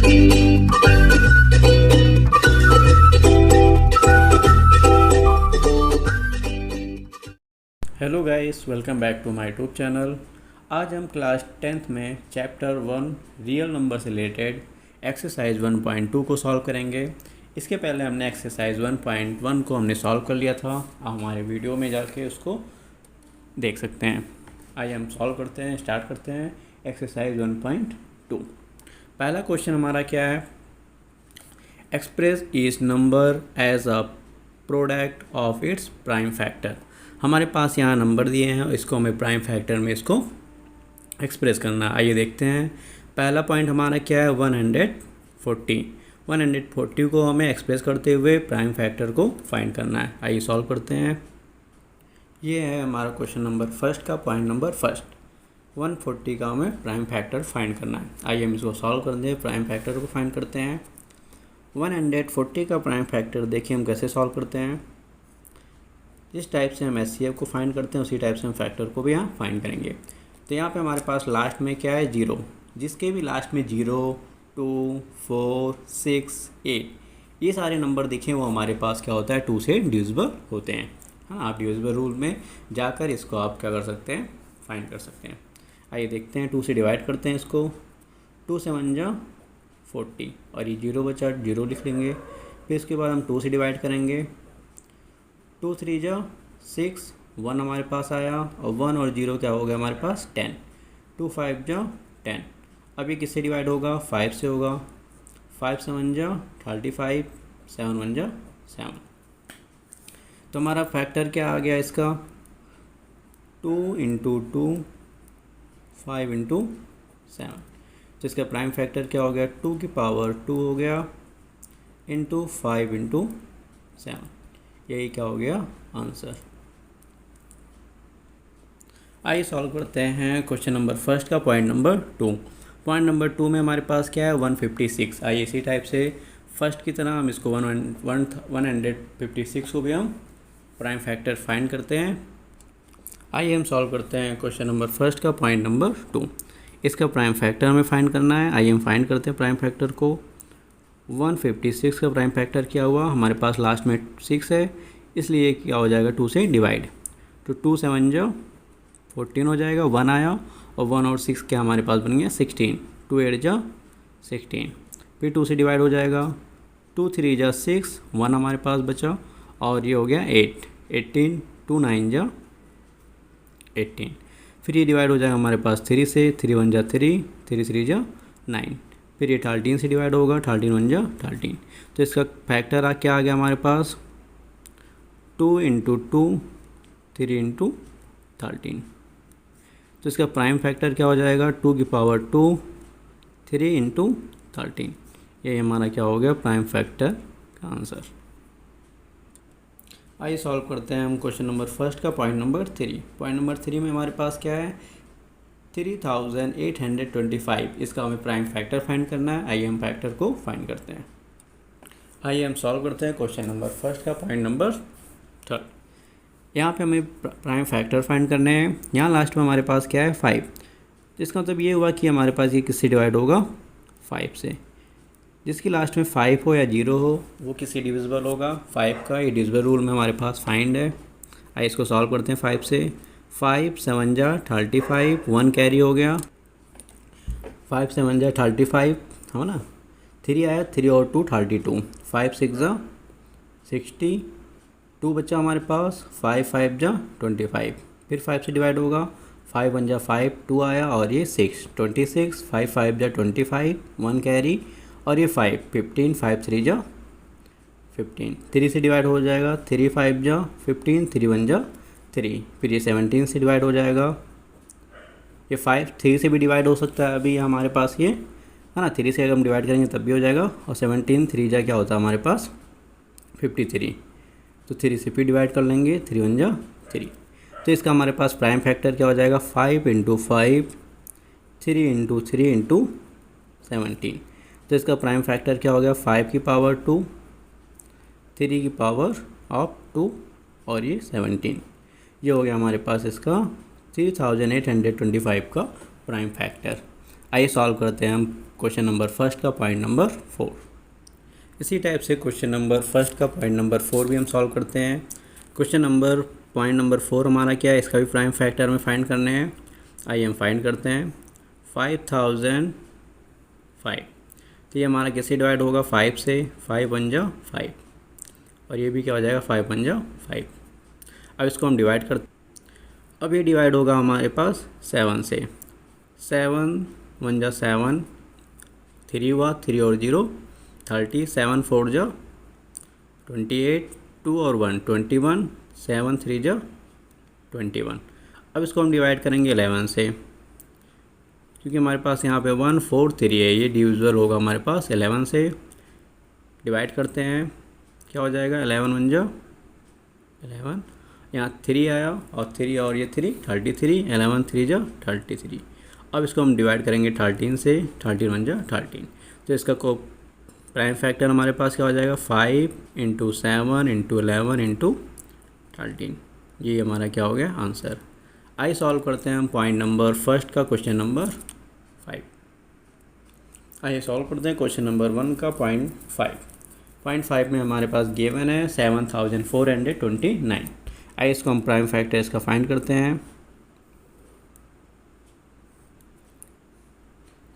Hello guys, welcome back to my YouTube channel. आज हम class 10th में chapter 1 real number से related exercise 1.2 को सॉल्व करेंगे। इसके पहले हमने एक्सरसाइज 1.1 को हमने सॉल्व कर लिया था। आप हमारे वीडियो में जाके उसको देख सकते हैं। आइए हम सॉल्व करते हैं, स्टार्ट करते हैं एक्सरसाइज 1.2। पहला क्वेश्चन हमारा क्या है? Express each number as a product of its prime factor. हमारे पास यहाँ नंबर दिए हैं, इसको हमें प्राइम फैक्टर में इसको एक्सप्रेस करना है। आइए देखते हैं। पहला पॉइंट हमारा क्या है? 140। 140 को हमें एक्सप्रेस करते हुए प्राइम फैक्टर को फाइंड करना है। आइए सॉल्व करते हैं। ये है हमारा क्वेश्चन नंबर फर्स्ट का पॉइंट नंबर फर्स्ट। 140 का हमें प्राइम फैक्टर फाइंड करना है। आइए हम इसको सॉल्व कर दें, प्राइम फैक्टर को फाइंड करते हैं। 140 का प्राइम फैक्टर देखिए हम कैसे सॉल्व करते हैं। जिस टाइप से हम एचसीएफ को फाइंड करते हैं उसी टाइप से हम फैक्टर को भी यहाँ फाइंड करेंगे। तो यहाँ पे हमारे पास लास्ट में क्या है? 0। जिसके भी लास्ट में 0, 2, 4, 6, 8 ये सारे नंबर दिखें वो हमारे पास क्या होता है? 2 से डिविजिबल होते हैं। हाँ, आप डिविजिबल रूल में जाकर इसको आप क्या कर सकते हैं? फाइंड कर सकते हैं। आइए देखते हैं। 2 से डिवाइड करते हैं इसको। 2 से 1 जा 40 और ये 0 बचा, 0 लिख लेंगे। फिर इसके बाद हम 2 से डिवाइड करेंगे। 2 3 जा 6, 1 हमारे पास आया और 1 और 0 क्या हो गया हमारे पास? 10। 2 5 जा 10। अब ये किससे डिवाइड होगा? 5 से होगा। 5 से 1 जा 35, 7 1 जा 7। तो हमारा फैक्टर क्या आ गया इसका? 2 × 2 5 × 7। तो इसका प्राइम फैक्टर क्या हो गया? 2 की पावर 2 हो गया इंटू 5 × 7। यही क्या हो गया? आंसर। आइए सॉल्व करते हैं क्वेश्चन नंबर फर्स्ट का पॉइंट नंबर 2। पॉइंट नंबर 2 में हमारे पास क्या है? 156। आइए इसी टाइप से फर्स्ट की तरह हम इसको 156 को भी हम प्राइम फैक्टर फाइंड करते हैं। आइए हम सॉल्व करते हैं क्वेश्चन नंबर फर्स्ट का पॉइंट नंबर 2। इसका प्राइम फैक्टर हमें फाइंड करना है। आइए हम फाइंड करते हैं प्राइम फैक्टर को। 156 का प्राइम फैक्टर क्या हुआ? हमारे पास लास्ट में 6 है, इसलिए क्या हो जाएगा? 2 से डिवाइड। तो 2 से 1 जा 14 हो जाएगा। 1 आया और 1 और 6 क्या हमारे पास बन गया? 16। 2 8 जा 16। फिर 2 से डिवाइड हो जाएगा। 2 3 जा 6, 1 हमारे पास बचा और ये हो गया 8। 18। 2 9 जा 18। फिर ये डिवाइड हो जाएगा हमारे पास 3 से। 3 1 जा 3, 3 3 जा 9। फिर ये 13 से डिवाइड होगा। 13 1 जा 13। तो इसका फैक्टर क्या आ गया हमारे पास? 2 × 2 3 × 13। तो इसका प्राइम फैक्टर क्या हो जाएगा? 2 की पावर 2 3 × 13। ये हमारा क्या हो गया? प्राइम फैक्टर का आंसर। आइए सॉल्व करते हैं हम क्वेश्चन नंबर फर्स्ट का पॉइंट नंबर 3। पॉइंट नंबर 3 में हमारे पास क्या है? 3825। इसका हमें प्राइम फैक्टर फाइंड करना है। आइए हम फैक्टर को फाइंड करते हैं। आइए हम सॉल्व करते हैं क्वेश्चन नंबर फर्स्ट का पॉइंट नंबर 3। यहाँ पे हमें प्राइम फैक्टर फाइंड करने हैं। यहाँ लास्ट में हमारे पास क्या है? 5। जिसका मतलब ये हुआ कि हमारे पास ये किससे डिवाइड होगा? 5 से। जिसकी लास्ट में 5 हो या 0 हो वो किससे डिविजिबल होगा? 5 का। ये डिविजिबल रूल में हमारे पास फाइंड है। आइए इसको सॉल्व करते हैं 5 से। 5 7 जा 35, 1 कैरी हो गया। 5 7 जा 35 है ना। 3 आया, 3 और 2 32। 5 6 जा 60। 2 बच्चा हमारे पास। 5 5 जा 25। फिर 5 से डिवाइड होगा। 5 1 जा 5, 2 आया और ये 6 26। 5 5 जा 25, 1 कैरी और ये 5 15। 5 3 जा 15। 3 से डिवाइड हो जाएगा। 3 5 जा 15, 3 1 जा 3। फिर ये 17 से डिवाइड हो जाएगा। ये 5 3 से भी डिवाइड हो सकता है। अभी हमारे पास ये है ना, 3 से अगर हम डिवाइड करेंगे तब भी हो जाएगा। और 17 3 जा क्या होता है हमारे पास? 53। तो 3 से फिर डिवाइड कर लेंगे। 3 1 जा 3। तो इसका हमारे पास प्राइम फैक्टर क्या हो जाएगा? 5 × 5 3 × 3 × 17। तो इसका प्राइम फैक्टर क्या हो गया? 5 की पावर 2, 3 की पावर ऑफ 2 और ये 17। ये हो गया हमारे पास इसका 3825 का प्राइम फैक्टर। आइए सॉल्व करते हैं हम क्वेश्चन नंबर फर्स्ट का पॉइंट नंबर 4। इसी टाइप से क्वेश्चन नंबर फर्स्ट का पॉइंट नंबर 4 भी हम सॉल्व करते हैं। क्वेश्चन नंबर पॉइंट नंबर 4 हमारा क्या है, इसका भी प्राइम फैक्टर में फाइंड करने हैं। आइए हम फाइंड करते हैं। 5005, तो ये हमारा किससे डिवाइड होगा, 5 से। 5 1 जा 5, और ये भी क्या हो जाएगा, 5 1 जा 5। अब इसको हम डिवाइड करते, अब ये डिवाइड होगा हमारे पास 7 से। 7 1 जा 7, 3 हुआ, 3 और 0 30, 7 4 जा 28, 2 और 1 21, 7 3 जा 21। अब इसको हम डिवाइड करेंगे 11 से, क्योंकि हमारे पास यहाँ पे 1 4 3 है, ये डिविजिबल होगा हमारे पास 11 से। डिवाइड करते हैं, क्या हो जाएगा, 11 1 जा 11, यहाँ 3 आया और 3 और ये 3 33, 11 3 जा 33। अब इसको हम डिवाइड करेंगे 13 से, 13 1 जा 13। तो इसका को प्राइम फैक्टर हमारे पास क्या हो जाएगा, 5 × 7 × 11 × 13। ये हमारा क्या हो गया आंसर। आइए सॉल्व करते हैं हम पॉइंट नंबर फर्स्ट का क्वेश्चन नंबर 5। आइए सॉल्व करते हैं क्वेश्चन नंबर 1 का पॉइंट 5। पॉइंट 5 में हमारे पास गिवन है 7429। आइए इसको हम प्राइम फैक्टर इसका फाइंड करते हैं।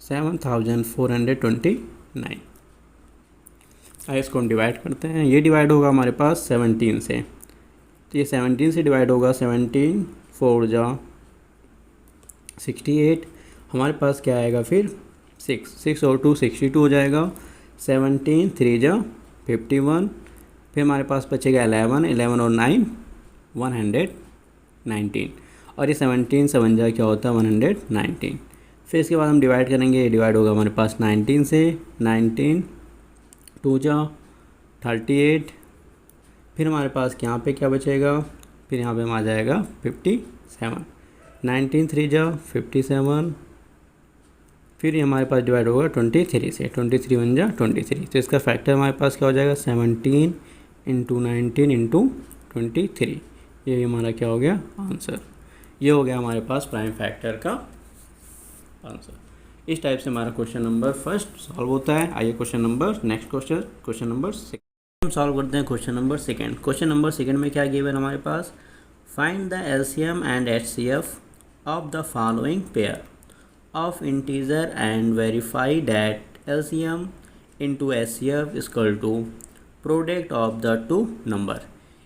7429। आइए इसको हम डिवाइड करते हैं। ये डिवाइड होगा हमारे पास 17 से, तो ये 17 से डिवाइड होगा। 17 4 जा 68, हमारे पास क्या आएगा फिर 6 और 2 62 हो जाएगा। 17 3 जा 51, फिर हमारे पास बचेगा 11 और 9 119, और ये 17 7 जा क्या होता है 119। फिर इसके बाद हम डिवाइड करेंगे, ये डिवाइड होगा हमारे पास 19 से। 19 2 जा 38, फिर हमारे पास यहाँ पे क्या बचेगा, फिर यहाँ पे हम आ जाएगा 57। 19 3 जा 57, फिर ये हमारे पास डिवाइड होगा 23 से। 23 1 जा 23, तो इसका फैक्टर हमारे पास क्या हो जाएगा, 17 × 19 × 23। ये हमारा क्या हो गया आंसर। ये हो गया हमारे पास प्राइम फैक्टर का आंसर। इस टाइप से हमारा क्वेश्चन नंबर फर्स्ट सॉल्व होता है। आइए question number next question number second हम सॉल्व करते हैं। Question number second. Question number second में क्या गिवन हमारे पास, find the LCM and HCF of the following pair of integer and verify that LCM into HCF equal to product of the two number.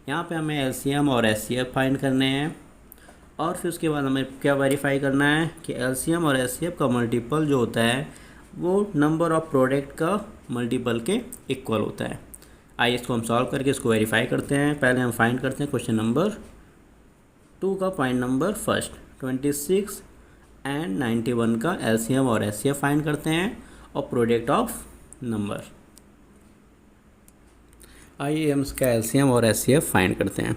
यहाँ पे हमें LCM और HCF find करने हैं, और फिर उसके बाद हमें क्या वेरीफाई करना है कि एलसीएम और एचसीएफ का मल्टीपल जो होता है वो नंबर ऑफ प्रोडक्ट का मल्टीपल के इक्वल होता है। आइए इसको हम सॉल्व करके इसको वेरीफाई करते हैं। पहले हम फाइंड करते हैं क्वेश्चन नंबर 2 का पॉइंट नंबर फर्स्ट। 26 एंड 91 का एलसीएम और एचसीएफ फाइंड करते हैं, और प्रोडक्ट ऑफ नंबर। आइए हम इसका एलसीएम और एचसीएफ फाइंड करते हैं।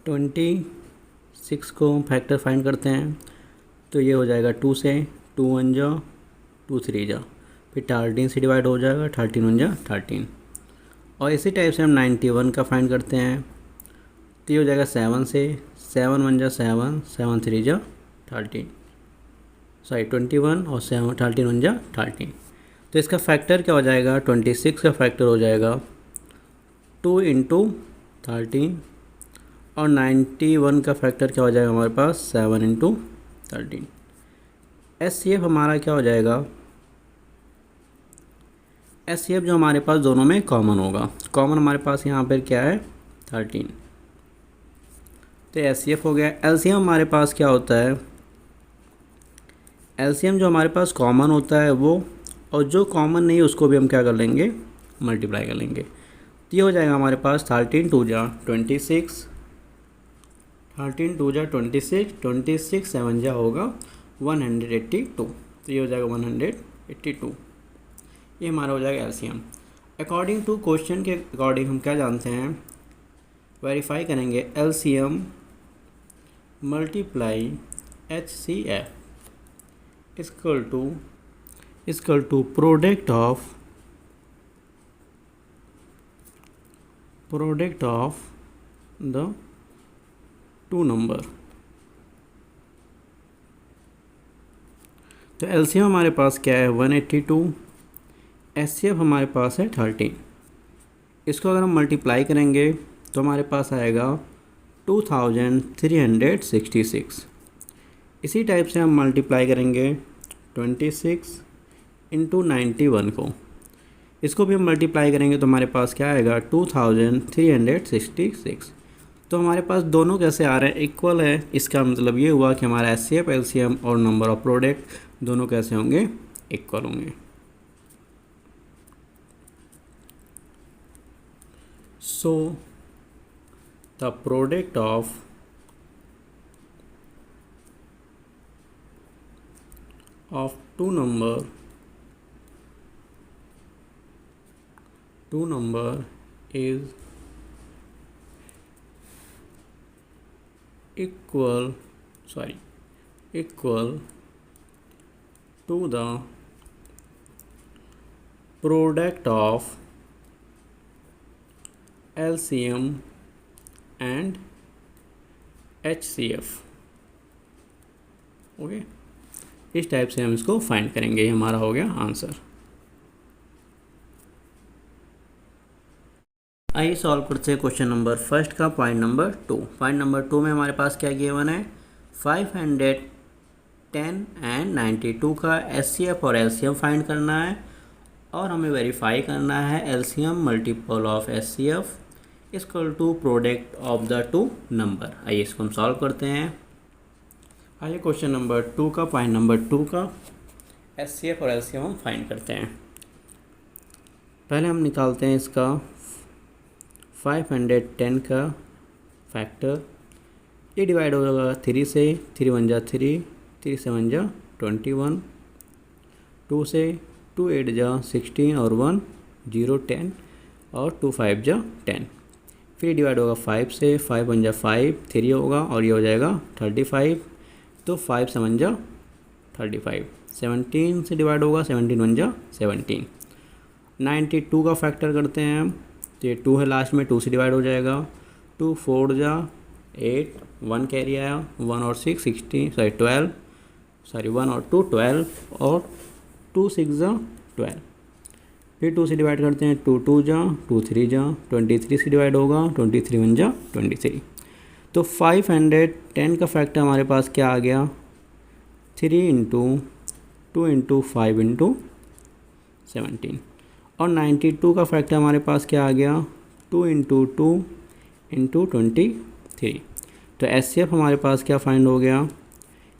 26 को हम फैक्टर फाइंड करते हैं, तो ये हो जाएगा 2 से। 2 1 जा 2 3 जा, फिर 13 से डिवाइड हो जाएगा। 13 1 जा 13, और इसी टाइप से हम 91 का फाइंड करते हैं, तो ये हो जाएगा 7 से। 7 1 जा 7, 7 3 जा 13, सॉरी 21, और 7 13 1 जा 13। तो इसका फैक्टर क्या हो जाएगा, 26 का फैक्टर हो जाएगा 2 × 13, और 91 का फैक्टर क्या हो जाएगा हमारे पास 7 × 13। एचसीएफ हमारा क्या हो जाएगा, एचसीएफ जो हमारे पास दोनों में कॉमन होगा। कॉमन हमारे पास यहाँ पर क्या है 13, तो एचसीएफ हो गया। एलसीएम हमारे पास क्या होता है, एलसीएम जो हमारे पास कॉमन होता है वो, और जो कॉमन नहीं है उसको भी हम क्या कर लेंगे, मल्टीप्लाई कर लेंगे। तो ये हो जाएगा हमारे पास 13 2 जा 26, 13 2 जा 26, 26 7 जा होगा 182, तो ये हो जाएगा 182। ये हमारा हो जाएगा एलसीएम। अकॉर्डिंग टू क्वेश्चन के अकॉर्डिंग हम क्या जानते हैं, वेरीफाई करेंगे LCM multiply HCF equal to product of the two number. तो एलसीएम हमारे पास क्या है 182, एचसीएफ हमारे पास है 13। इसको अगर हम मल्टीप्लाई करेंगे तो हमारे पास आएगा 2366। इसी टाइप से हम मल्टीप्लाई करेंगे 26 इंटू 91 को, इसको भी हम मल्टीप्लाई करेंगे तो हमारे पास क्या आएगा 2366। तो हमारे पास दोनों कैसे आ रहे हैं, इक्वल है। इसका मतलब ये हुआ कि हमारा एचसीएफ, एलसीएम और नंबर ऑफ प्रोडक्ट दोनों कैसे होंगे, इक्वल होंगे। सो the product of two number is equal to the product of LCM and HCF। Okay, इस टाइप से हम इसको फाइंड करेंगे। ये हमारा हो गया आंसर। आइए सॉल्व करते हैं क्वेश्चन नंबर फर्स्ट का पॉइंट नंबर 2। पॉइंट नंबर 2 में हमारे पास क्या गिवन है, 510 एंड 92 का एचसीएफ और एलसीएम फाइंड करना है और हमें वेरीफाई करना है LCM multiple of HCF equal to product of the two number. आइए इसको हम सॉल्व करते हैं। आइए क्वेश्चन नंबर 2 का पॉइंट नंबर 2 का एचसीएफ और एलसीएम हम फाइंड करते हैं। पहले हम निकालते हैं इसका 510 का फैक्टर। ये डिवाइड होगा 3 से, 3 1 जा 3, 3 7 जा 21, 2 से, 2 8 जा 16 और 1 0 10 और 2 5 जा 10। फिर डिवाइड होगा 5 से, 5 1 जा 5, 3 होगा और ये हो जाएगा 35, तो 5 7 जा 35। 17 से डिवाइड होगा, 17 1 जा 17। 92 का फैक्टर करते हैं हम, तो ये 2 है लास्ट में, 2 से डिवाइड हो जाएगा। 2 4 जा 8, 1 कैरी आया, 1 और 6 12, 1 और 2 12 और 2 6 जा 12। फिर 2 से डिवाइड करते हैं, 2 2 जा 2 3 जा 23 से डिवाइड होगा, 23 1 जा 23। तो 510 का फैक्टर हमारे पास क्या आ गया, 3 इंटू 2 इंटू 5 इंटू 17। और 92 का फैक्टर हमारे पास क्या आ गया, 2 इंटू 2 इंटू 23। तो एचसीएफ हमारे पास क्या फाइंड हो गया,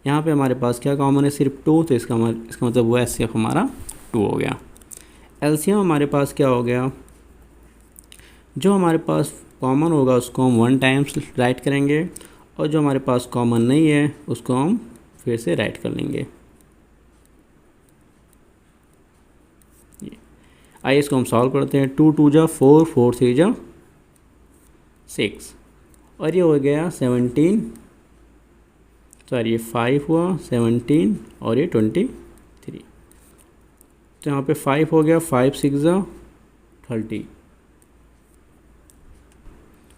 यहाँ पे हमारे पास क्या कॉमन है, सिर्फ 2, तो इसका मतलब वो एचसीएफ हमारा 2 हो गया। एलसीएम हमारे पास क्या हो गया, जो हमारे पास कॉमन होगा उसको हम 1 टाइम्स राइट करेंगे और जो हमारे पास कॉमन नहीं है उसको हम फिर से राइट कर लेंगे। आइए इसको हम सॉल्व करते हैं। 2 2 जा 4, 4 3 जा 6 और ये हो गया 17, सॉरी ये 5 हुआ, 17 और ये 23। तो यहाँ पे 5 हो गया, 5 6 जा 30,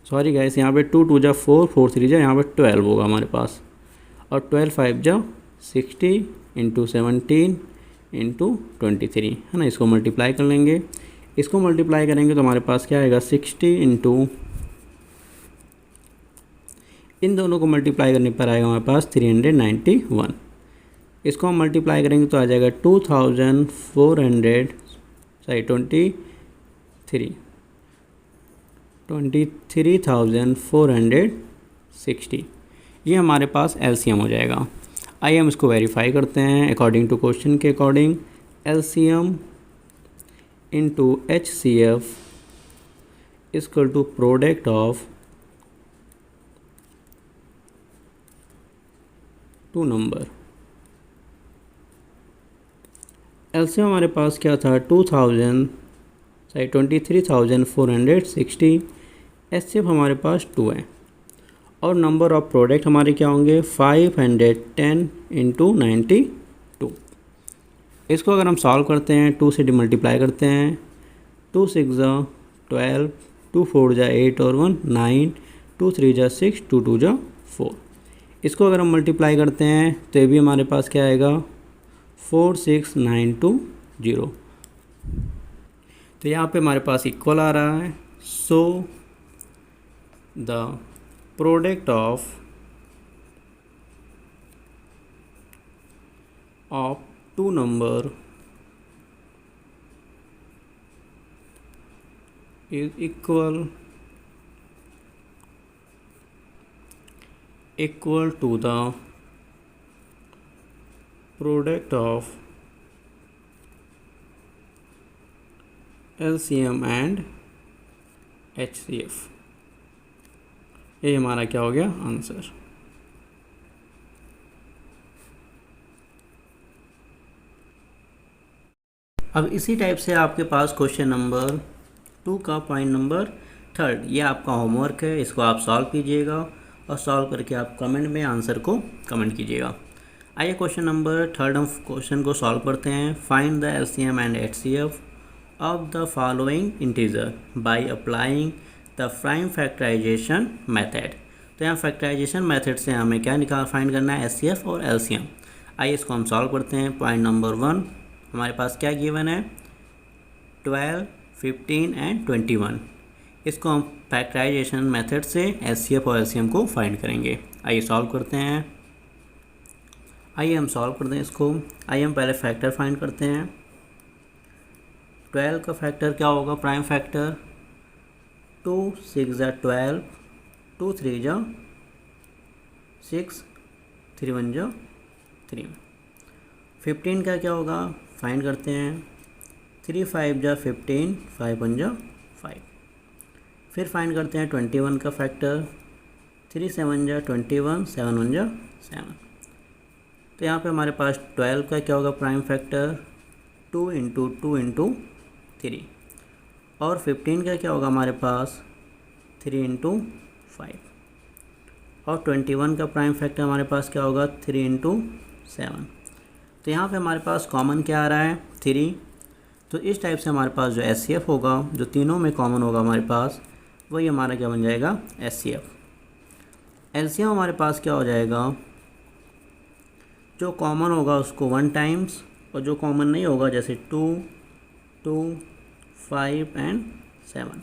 सॉरी गाइस यहाँ पे 2 2 जा 4, 4 3 जा यहाँ पे 12 होगा हमारे पास, और 12 5 जा 60 इंटू 17 इंटू 23 है ना। इसको मल्टीप्लाई कर लेंगे, इसको मल्टीप्लाई करेंगे तो हमारे पास क्या आएगा 60 इंटू, इन दोनों को मल्टीप्लाई करने पर आएगा हमारे पास 391। इसको हम मल्टीप्लाई करेंगे तो आ जाएगा 23,460। ये हमारे पास एलसीएम हो जाएगा। आइए हम इसको वेरीफाई करते हैं अकॉर्डिंग टू क्वेश्चन के according. LCM into HCF equal to product of two number. LCM हमारे पास क्या था 23,460। एचसीएफ हमारे पास 2 है और नंबर ऑफ प्रोडक्ट हमारे क्या होंगे 510 इंटू 92। इसको अगर हम सॉल्व करते हैं 2 से मल्टीप्लाई करते हैं, 2 6 जा 12, 2 4 जा 8 और 1 9, 2 3 जा 6, 2 2 जा 4। इसको अगर हम मल्टीप्लाई करते हैं तो ये भी हमारे पास क्या आएगा 46,920। तो यहाँ पे हमारे पास इक्वल आ रहा है। So the product of two number is equal to the product of LCM and HCF। ये हमारा क्या हो गया आंसर। अब इसी टाइप से आपके पास क्वेश्चन नंबर 2 का पॉइंट नंबर 3, ये आपका होमवर्क है, इसको आप सॉल्व कीजिएगा और सॉल्व करके आप कमेंट में आंसर को कमेंट कीजिएगा। आइए क्वेश्चन नंबर 3 हम क्वेश्चन को सॉल्व करते हैं। Find the LCM and HCF of the following integer by applying the prime factorisation method. तो यहाँ फैक्टराइजेशन मेथड से हमें क्या फाइंड करना है, एचसीएफ और एलसीएम। आइए इसको हम सॉल्व करते हैं। पॉइंट नंबर 1 हमारे पास क्या गिवन है, 12, 15 एंड 21। इसको हम फैक्टराइजेशन मेथड से एचसीएफ और एलसीएम को फाइंड करेंगे। आइए सॉल्व करते हैं। आइए हम सॉल्व करते हैं इसको। आइए हम पहले फैक्टर फाइंड करते हैं। 12 का फैक्टर क्या होगा, प्राइम फैक्टर 2 6 जा 12, 2 3 जा 6, 3 1 जा 3। 15 का क्या होगा, फाइंड करते हैं। 3 5 जा 15, 5 1 जा 5। फिर फाइंड करते हैं 21 का फैक्टर। 3 7 जा 21, 7 1 जा 7। तो यहाँ पे हमारे पास 12 का क्या होगा, प्राइम फैक्टर 2 × 2 × 3। और 15 का क्या होगा हमारे पास 3 × 5। और 21 का प्राइम फैक्टर हमारे पास क्या होगा 3 × 7। तो यहाँ पे हमारे पास कॉमन क्या आ रहा है 3। तो इस टाइप से हमारे पास जो एचसीएफ होगा, जो तीनों में कॉमन होगा हमारे पास, वही हमारा क्या बन जाएगा एचसीएफ। एलसीएम हमारे पास क्या हो जाएगा, जो कॉमन होगा उसको 1 टाइम्स, और जो कॉमन नहीं होगा जैसे 2 2 5 एंड 7,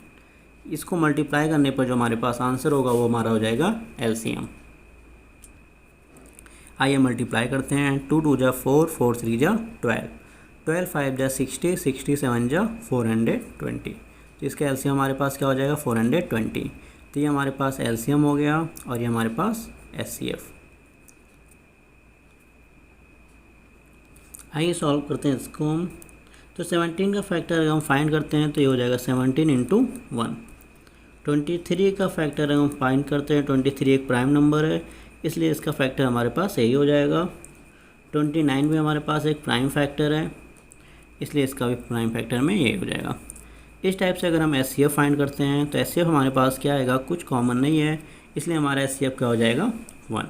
इसको मल्टीप्लाई करने पर जो हमारे पास आंसर होगा वो हमारा हो जाएगा एलसीएम। आइए मल्टीप्लाई करते हैं। 2 2 जा 4, 4 3 जा 12, 12 5 जा 60, 67 जा 420। तो इसका एलसीएम हमारे पास क्या हो जाएगा 420। तो ये हमारे पास एलसीएम हो गया और ये हमारे पास एचसीएफ। आइए सॉल्व करते हैं इसको। तो 17 का फैक्टर अगर हम फाइंड करते हैं तो ये हो जाएगा 17 × 1। 23 का फैक्टर अगर हम फाइंड करते हैं, 23 एक प्राइम नंबर है, इसलिए इसका फैक्टर हमारे पास यही हो जाएगा। 29 भी हमारे पास एक प्राइम फैक्टर है, इसलिए इसका भी प्राइम फैक्टर में यही हो जाएगा। इस टाइप से अगर हम एचसीएफ फाइंड करते हैं तो एचसीएफ हमारे पास क्या आएगा, कुछ कॉमन नहीं है, इसलिए हमारा एचसीएफ क्या हो जाएगा 1।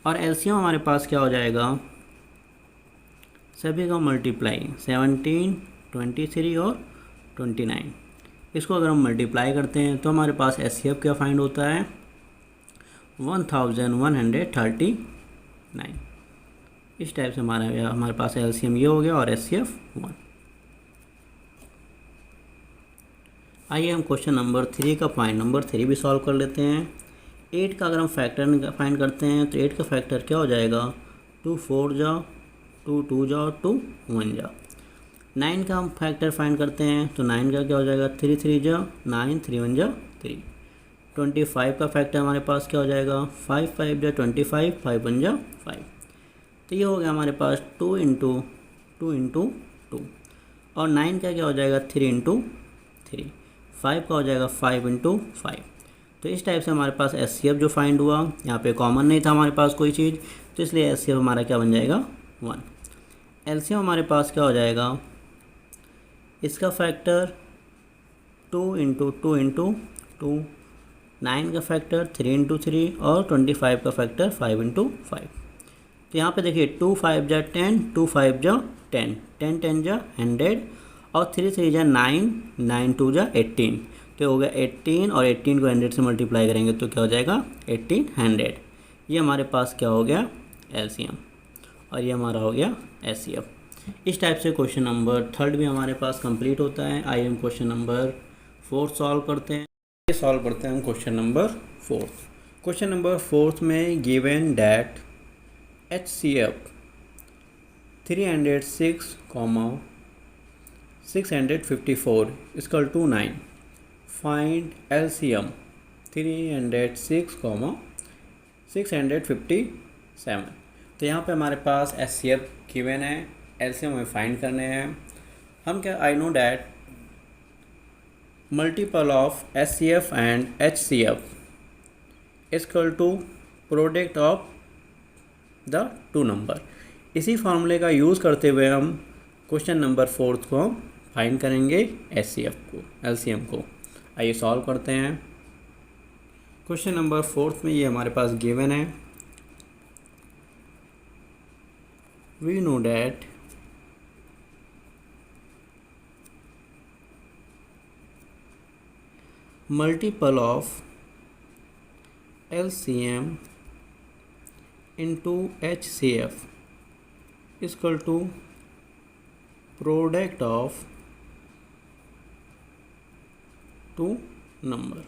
और एलसीएम हमारे पास क्या हो जाएगा, सभी का मल्टीप्लाई 17, 23 और 29। इसको अगर हम मल्टीप्लाई करते हैं तो हमारे पास एचसीएफ क्या फाइंड होता है 1139। इस टाइप से हमारे पास एलसीएम ये हो गया और एचसीएफ 1। आइए हम क्वेश्चन नंबर 3 का पॉइंट नंबर 3 भी सॉल्व कर लेते हैं। 8 का अगर हम फैक्टर फाइंड करते हैं तो 8 का फैक्टर क्या हो जाएगा 2 4 जा 2 2 जा और 2 1 जा। 9 का हम फैक्टर फाइंड करते हैं तो 9 का क्या हो जाएगा 3 3 जा 9, 3 1 जा 3। 25 का फैक्टर हमारे पास क्या हो जाएगा 5 5 जा 25, 5 1 जा 5। तो ये हो गया हमारे पास 2 × 2 × 2। और 9 का क्या हो जाएगा 3 × 3। 5 का हो जाएगा 5 × 5। तो इस टाइप से हमारे पास एचसीएफ जो फाइंड हुआ, यहाँ पे कॉमन नहीं था हमारे पास कोई चीज़, तो इसलिए एचसीएफ हमारा क्या बन जाएगा 1। एलसीएम हमारे पास क्या हो जाएगा, इसका फैक्टर 2 × 2 × 2, 9 का फैक्टर 3 × 3 और 25 का फैक्टर 5 × 5। तो यहाँ पे देखिए 2 5 जा 10, 2 5 जा 10, 10 10 जा 100 और 3 3 जा 9, 9 2 जा 18। तो हो गया 18 और 18 को 100 से मल्टीप्लाई करेंगे तो क्या हो जाएगा 1800। ये हमारे पास क्या हो गया एलसीएम और ये हमारा हो गया HCF। इस टाइप से क्वेश्चन नंबर 3 भी हमारे पास कंप्लीट होता है। आइए हम क्वेश्चन नंबर 4 सॉल्व करते हैं। सॉल्व करते हैं हम क्वेश्चन नंबर 4। क्वेश्चन नंबर 4 में given that HCF 306, 654 equal to 9। Find LCM 306, 657। तो यहाँ पे हमारे पास HCF गिवन है, LCM हमें फाइंड करने हैं। हम क्या, I know that multiple of HCF and HCF equal to product of the two number. इसी फार्मूले का यूज़ करते हुए हम क्वेश्चन नंबर 4 को हम फाइंड करेंगे HCF को, LCM को। आइए सॉल्व करते हैं। क्वेश्चन नंबर 4 में ये हमारे पास गिवन है, we know that multiple of LCM into HCF equal to product of two number.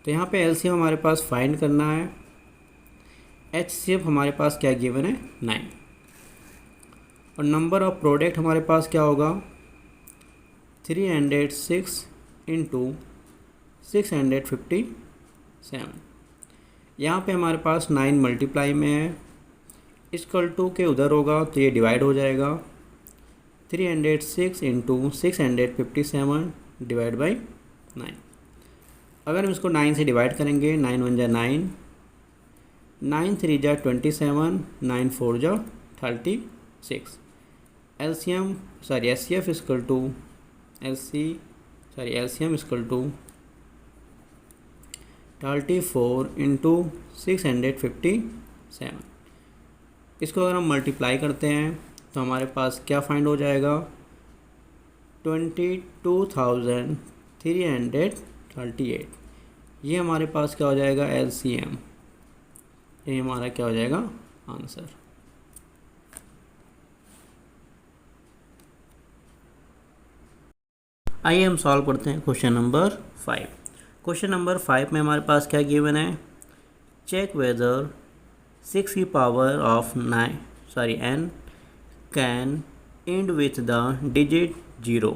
तो यहाँ पे LCM हमारे पास फाइंड करना है, HCF हमारे पास क्या गिवन है 9, और नंबर ऑफ प्रोडक्ट हमारे पास क्या होगा 306 इंटू 657। यहाँ पे हमारे पास 9 मल्टीप्लाई में है, इक्वल टू के उधर होगा तो ये डिवाइड हो जाएगा। 306 इंटू 657 डिवाइड बाई 9। अगर हम इसको 9 से डिवाइड करेंगे, 9 1 जा 9, 9 3 जा 27, 9 4 जा 36। HCF equal to LCM equal to 34 into 657। इसको अगर हम मल्टीप्लाई करते हैं तो हमारे पास क्या फाइंड हो जाएगा 22,338। ये हमारे पास क्या हो जाएगा LCM, ये हमारा क्या हो जाएगा आंसर। आइए हम सॉल्व करते हैं क्वेश्चन नंबर 5। क्वेश्चन नंबर 5 में हमारे पास क्या गिवन है, चेक वेदर 6 की power of n can and with the digit 0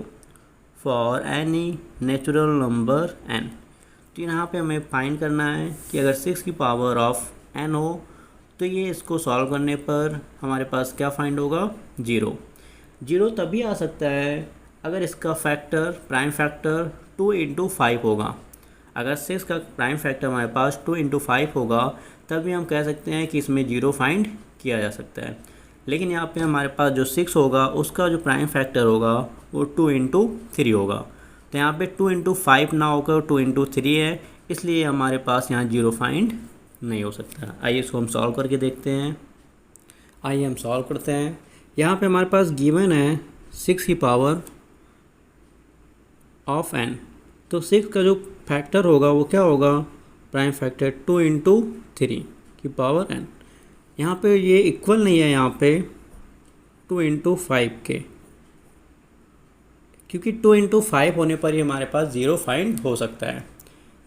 for any natural number n। तो यहाँ पे हमें फाइंड करना है कि अगर 6 की पावर ऑफ n हो तो ये इसको सॉल्व करने पर हमारे पास क्या फाइंड होगा 0। 0 तभी आ सकता है अगर इसका फैक्टर, प्राइम फैक्टर 2 इंटू 5 होगा। अगर 6 का प्राइम फैक्टर हमारे पास 2 इंटू 5 होगा तभी हम कह सकते हैं कि इसमें 0 फाइंड किया जा सकता है। लेकिन यहाँ पे हमारे पास जो 6 होगा उसका जो प्राइम फैक्टर होगा वो 2 इंटू 3 होगा। तो यहाँ पे 2 इंटू 5 ना होकर 2 इंटू 3 है, इसलिए हमारे पास यहाँ 0 फाइंड नहीं हो सकता। आइए इसको हम सॉल्व करके देखते हैं। आइए हम सॉल्व करते हैं। यहाँ पे हमारे पास गिवन है 6 की पावर ऑफ n, तो 6 का जो फैक्टर होगा वो क्या होगा, प्राइम फैक्टर 2 इंटू 3 की पावर n। यहाँ पे ये इक्वल नहीं है यहाँ पे 2 इंटू 5 के, क्योंकि 2 इंटू 5 होने पर ही हमारे पास 0 फाइंड हो सकता है।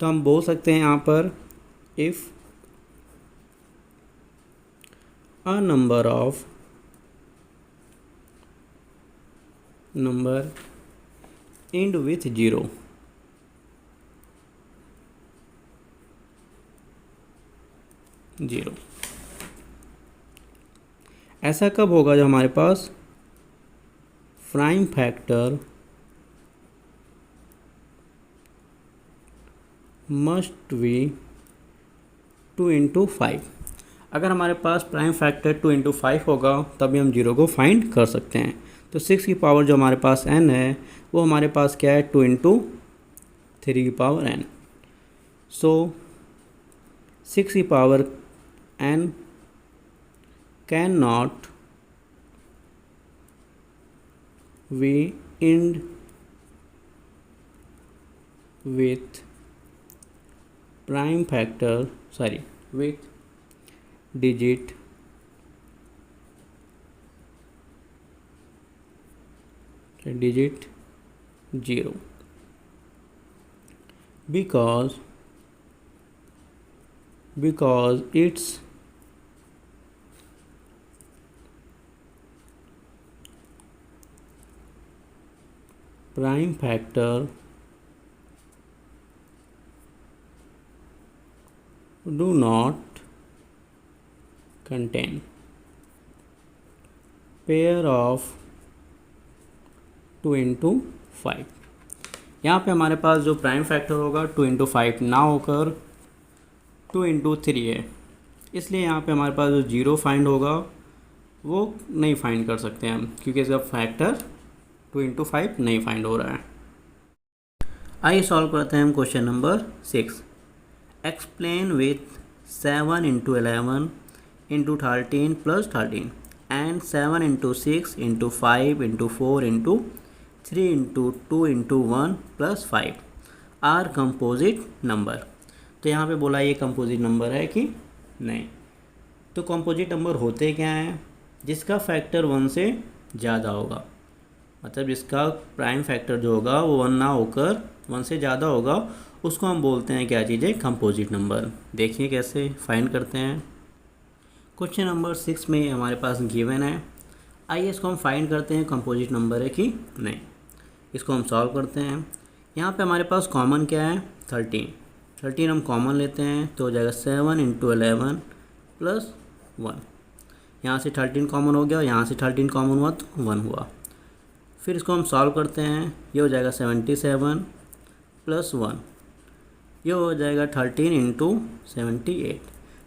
तो हम बोल सकते हैं यहाँ पर if a number end with 0 ऐसा कब होगा जब हमारे पास prime factor must be 2 into 5। अगर हमारे पास प्राइम फैक्टर 2 इंटू 5 होगा तभी हम 0 को फाइंड कर सकते हैं। तो 6 की पावर जो हमारे पास n है वो हमारे पास क्या है 2 इंटू 3 की पावर n। सो 6 की power n can not be end with prime factor with digit digit 0 because its prime factor do not contain pair of 2 into 5। यहाँ पे हमारे पास जो प्राइम फैक्टर होगा 2 into 5 ना होकर 2 into 3 है, इसलिए यहाँ पे हमारे पास जो जीरो फाइंड होगा वो नहीं फाइंड कर सकते हम, क्योंकि इसका फैक्टर 2 into 5 नहीं फाइंड हो रहा है। आइए सॉल्व करते हैं हम question number 6। Explain with 7 into 11 into 13 plus 13 and 7 into 6 into 5 into 4 into 3 into 2 into 1 plus 5 are composite number. तो यहाँ पे बोला ये कंपोजिट नंबर है कि नहीं। तो कंपोजिट नंबर होते क्या हैं? जिसका फैक्टर 1 से ज़्यादा होगा, मतलब जिसका प्राइम फैक्टर जो होगा वो 1 ना होकर 1 से ज़्यादा होगा, उसको हम बोलते हैं क्या चीज़ है? Composite number. देखिए कैसे फाइंड करते हैं। क्वेश्चन नंबर 6 में हमारे पास गिवन है। आइए इसको हम फाइंड करते हैं कंपोजिट नंबर है कि नहीं। इसको हम सॉल्व करते हैं। यहाँ पे हमारे पास कॉमन क्या है? 13 हम कॉमन लेते हैं तो हो जाएगा 7 into 11 प्लस 1। यहाँ से 13 कॉमन हो गया, यहाँ से 13 कॉमन हुआ तो 1 हुआ। फिर इसको हम सॉल्व करते हैं, ये हो जाएगा 77 प्लस 1, ये हो जाएगा 13 into 78।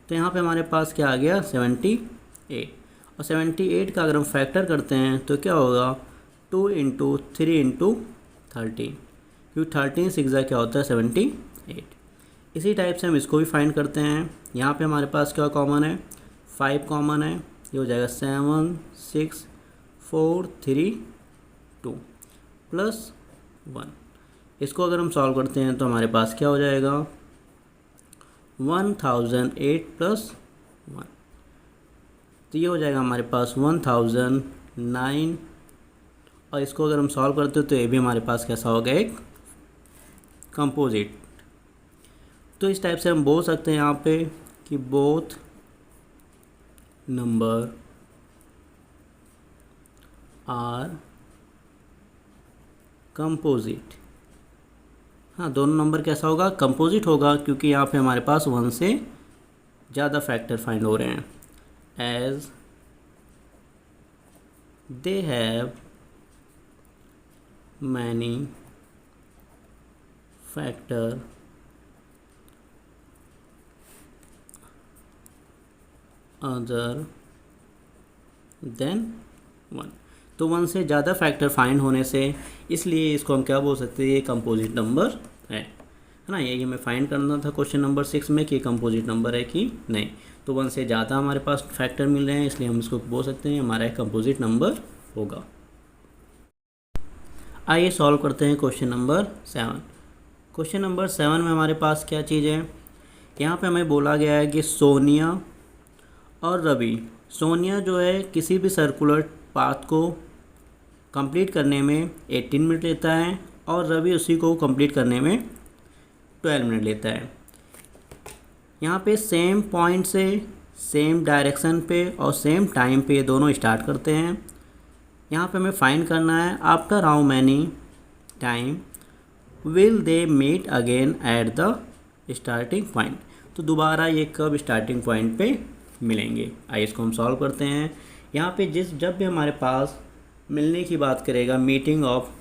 तो यहाँ पे हमारे पास क्या आ गया? 78। और 78 का अगर हम फैक्टर करते हैं तो क्या होगा? 2 into 3 into 13, क्योंकि 13 6 क्या होता है? 78। इसी टाइप से हम इसको भी फाइंड करते हैं। यहाँ पे हमारे पास क्या कॉमन है? 5 कॉमन है, ये हो जाएगा 7 6 4 3 2 प्लस 1। इसको अगर हम सॉल्व करते हैं तो हमारे पास क्या हो जाएगा? 1008 प्लस 1, तो ये हो जाएगा हमारे पास 1009। और इसको अगर हम सॉल्व करते हो तो ये भी हमारे पास कैसा होगा? एक कंपोजिट। तो इस टाइप से हम बोल सकते हैं यहाँ पे कि बोथ नंबर आर कंपोजिट। हाँ, दोनों नंबर कैसा होगा? कंपोजिट होगा, क्योंकि यहाँ पे हमारे पास 1 से ज़्यादा फैक्टर फाइंड हो रहे हैं। As they have many factor other than 1। तो 1 से ज़्यादा फैक्टर फाइंड होने से, इसलिए इसको हम क्या बोल सकते हैं? ये कंपोजिट नंबर है ना। ये हमें फाइंड करना था क्वेश्चन नंबर 6 में कि कंपोजिट नंबर है कि नहीं। तो 1 से ज़्यादा हमारे पास फैक्टर मिल रहे हैं, इसलिए हम इसको बोल सकते हैं हमारा एक कंपोजिट नंबर होगा। आइए सॉल्व करते हैं क्वेश्चन नंबर 7। क्वेश्चन नंबर 7 में हमारे पास क्या चीज़ है? यहाँ पे हमें बोला गया है कि सोनिया और रवि, सोनिया जो है किसी भी सर्कुलर पाथ को कंप्लीट करने में 18 मिनट लेता है और रवि उसी को कंप्लीट करने में 12 मिनट लेता है। यहाँ पे सेम पॉइंट से, सेम डायरेक्शन पे और सेम टाइम पे दोनों स्टार्ट करते हैं। यहाँ पे हमें फाइंड करना है after how many time will they meet again at the starting point. तो दोबारा ये कब स्टार्टिंग पॉइंट पे मिलेंगे। आइए इसको हम सॉल्व करते हैं। यहाँ पे जब भी हमारे पास मिलने की बात करेगा, meeting of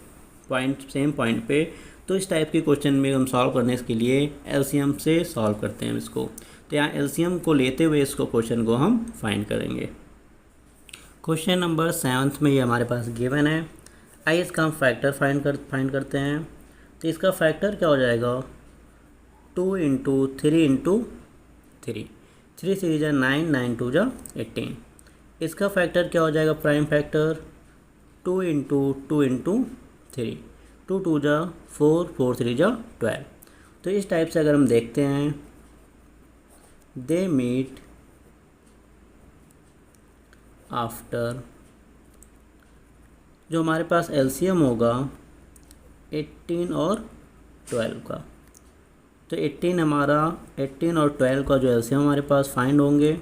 point same point पे, तो इस टाइप के क्वेश्चन में हम सॉल्व करने के लिए एलसीएम से सॉल्व करते हैं इसको। तो यहाँ एलसीएम को लेते हुए इसको क्वेश्चन को हम फाइंड करेंगे। क्वेश्चन नंबर 7 में ये हमारे पास गिवन है। आइए इसका हम फैक्टर फाइंड करते हैं। तो इसका फैक्टर क्या हो जाएगा? 2 into 3 into 3, 3 3 जा 9, 9 2 जा 18। इसका फैक्टर क्या हो जाएगा? प्राइम फैक्टर 2 into 2 into 3, 2 2 जा 4, 4 3 जा 12। तो इस टाइप से अगर हम देखते हैं, दे मीट आफ्टर जो हमारे पास एलसीएम होगा 18 और 12 का, तो 18 और 12 का जो एलसीएम हमारे पास फाइंड होंगे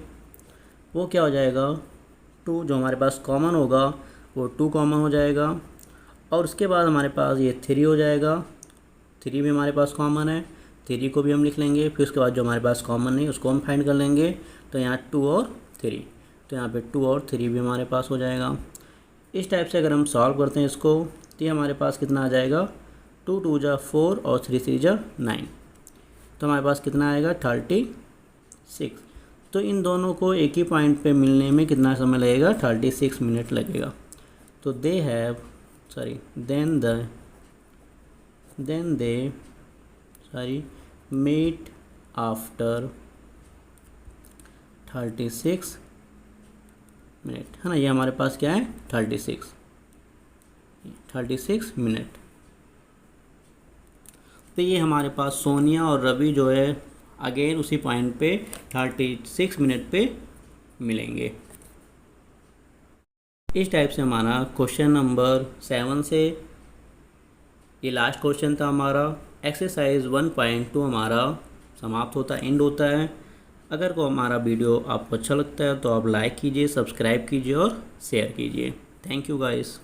वो क्या हो जाएगा, 2 जो हमारे पास कॉमन होगा वो 2 कॉमन हो जाएगा, और उसके बाद हमारे पास ये 3 हो जाएगा, 3 भी हमारे पास कॉमन है, 3 को भी हम लिख लेंगे। फिर उसके बाद जो हमारे पास कॉमन नहीं उसको हम फाइंड कर लेंगे, तो यहाँ 2 और 3, तो यहाँ पे 2 और 3 भी हमारे पास हो जाएगा। इस टाइप से अगर हम सॉल्व करते हैं इसको, तो ये हमारे पास कितना आ जाएगा, 2 2 जा 4 और 3 3 जा 9, तो हमारे पास कितना आएगा 36। तो इन दोनों को एक ही पॉइंट पे मिलने में कितना समय लगेगा, 36 मिनट लगेगा। तो then they meet after 36 minute, है ना। ये हमारे पास क्या है 36 मिनट। तो ये हमारे पास सोनिया और रवि जो है अगेन उसी पॉइंट पे 36 मिनट पे मिलेंगे। इस टाइप से हमारा क्वेश्चन नंबर 7 से ये लास्ट क्वेश्चन था हमारा। एक्सरसाइज 1.2 हमारा समाप्त होता है, एंड होता है। अगर को हमारा वीडियो आपको अच्छा लगता है तो आप लाइक कीजिए, सब्सक्राइब कीजिए और शेयर कीजिए। Thank you guys.